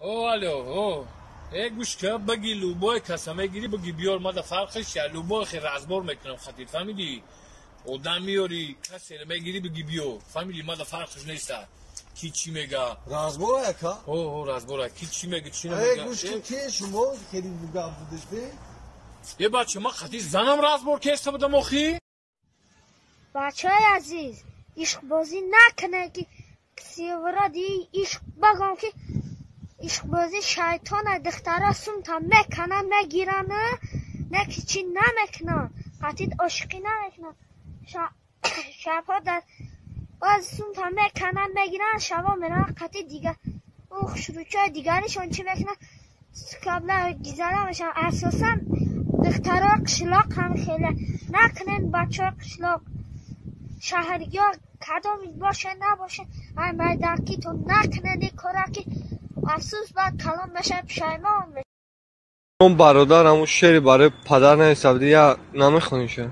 الو گوش که بگی لوبای کسمه گیری بگی بیار ما ده فرقش یا لوبای خیلی رزبار میکنم خطیر فهمیدی؟ آدم میاری کسی میگیری بگی بیار فهمیدی ما ده فرقش نیست کی چی میگه رزبار یکا؟ رزبار کی چی میگه چی نمیگه گوش که کی شما خیلی بگم بودشتی؟ یه بچه ما خطیر زنم رزبار کشته بودم آخی؟ بچه های عزیز عشق بازی نکنه که کسی ورادی عشق بگم که عشق بازی شیطان دختره سمتا میکنه میگیرنه نه که چی نمیکنن قطید عاشقی نمیکنن شبها در باز سمتا میکنن میگیرن شبها میرن قطید دیگر اون شروعچه دیگریشون چی میکنن قبل گیزاره میشن اساسا دختره قشلاق هم خیلی نکنن بچه قشلاق شهری ها کدامی باشه نباشه مردکی تو نکنن این کاره که افسوس بعد کلام بشه پشیمان بشه. اون برادر همون شعری برای پدر نویسته یا نمیخونیشه؟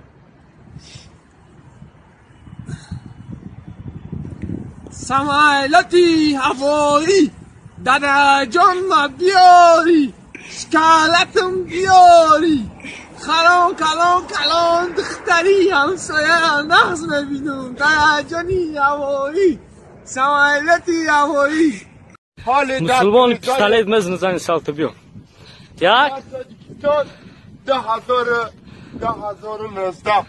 سمایلتی هوایی در جان بیاری شکلتم بیاری خلان کلان کلان دختری همسایه نغز ببینم در جانی هوایی سمایلتی هوایی مسلمان پیستالت مزن زن سالت بیو یک 10,019